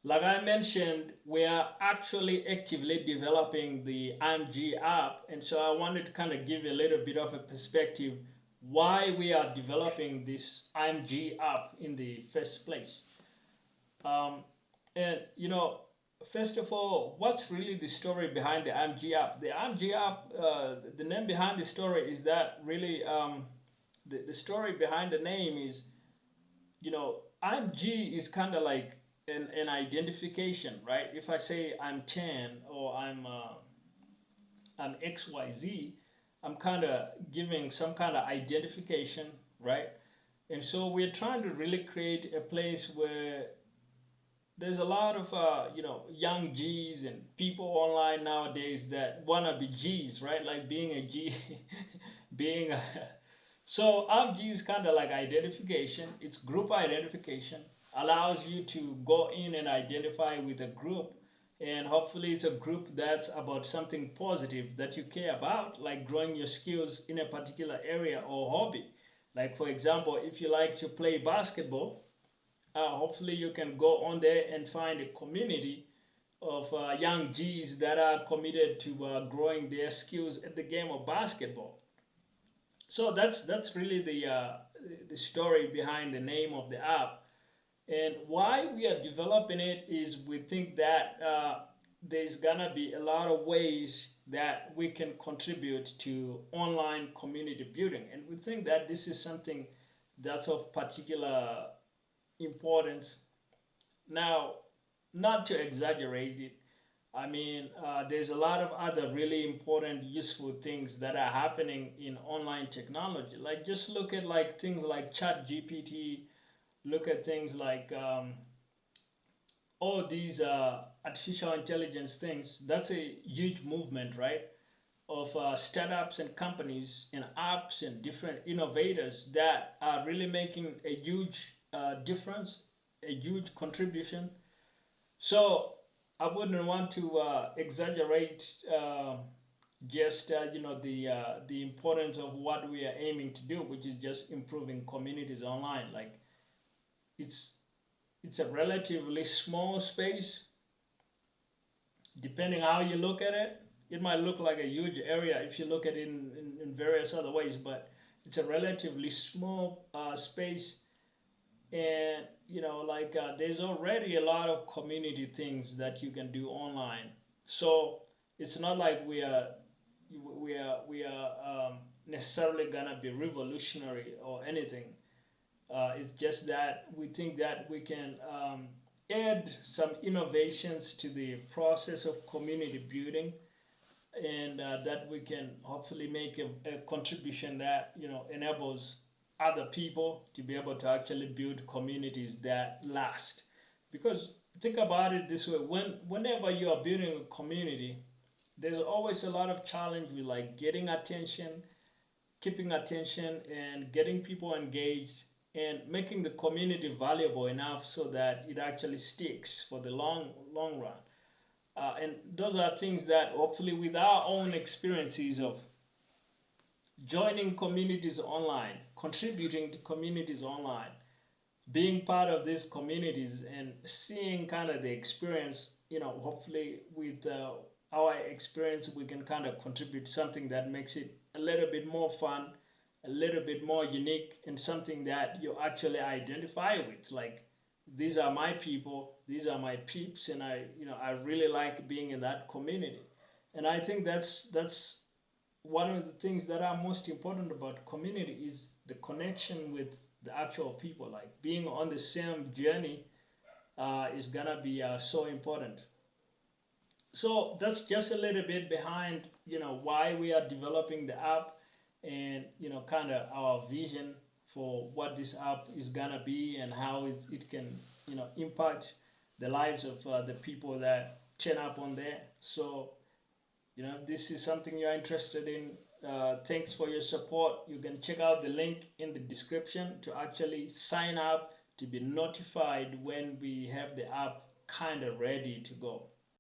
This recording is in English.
like I mentioned, we are actually actively developing the IMG app, and so I wanted to kind of give you a little bit of a perspective why we are developing this IMG app in the first place. Um, and first of all, what's really the story behind the IMG app? The IMG app, the name behind the story is that really the story behind the name is, IMG is kind of like an identification, right? If I say I'm 10 or I'm XYZ, I'm kind of giving some kind of identification, right? And so we're trying to really create a place where there's a lot of young G's and people online nowadays that wanna be G's, right? Like being a G, being a so AppG is kind of like identification. It's group identification. Allows you to go in and identify with a group, and hopefully it's a group that's about something positive that you care about, like growing your skills in a particular area or hobby. Like for example, if you like to play basketball, hopefully you can go on there and find a community of young G's that are committed to growing their skills at the game of basketball. So that's really the story behind the name of the app, and why we are developing it is we think that there's gonna be a lot of ways that we can contribute to online community building, and we think that this is something that's of particular importance. Now, not to exaggerate it, I mean, there's a lot of other really important, useful things that are happening in online technology. Like, just look at like things like Chat GPT. Look at things like all these artificial intelligence things. That's a huge movement, right? Of startups and companies and apps and different innovators that are really making a huge difference, a huge contribution. So I wouldn't want to exaggerate just the importance of what we are aiming to do, which is just improving communities online. Like it's it's a relatively small space. Depending how you look at it, it might look like a huge area if you look at it in various other ways, but it's a relatively small space, and like there's already a lot of community things that you can do online. So it's not like we are necessarily gonna be revolutionary or anything. It's just that we think that we can add some innovations to the process of community building, and that we can hopefully make a contribution that enables other people to be able to actually build communities that last. Because think about it this way: whenever you are building a community, there's always a lot of challenge with like getting attention, keeping attention, and getting people engaged, and making the community valuable enough so that it actually sticks for the long run. And those are things that hopefully with our own experiences of joining communities online, contributing to communities online, being part of these communities and seeing kind of the experience, hopefully with our experience, we can kind of contribute something that makes it a little bit more fun, a little bit more unique, and something that you actually identify with. Like, these are my people, these are my peeps, and I really like being in that community. And I think that's one of the things that are most important about community is the connection with the actual people. Like being on the same journey is gonna be so important. So that's just a little bit behind why we are developing the app, and kind of our vision for what this app is gonna be and how it can impact the lives of the people that turn up on there. So this is something you're interested in, thanks for your support. You can check out the link in the description to actually sign up to be notified when we have the app kind of ready to go.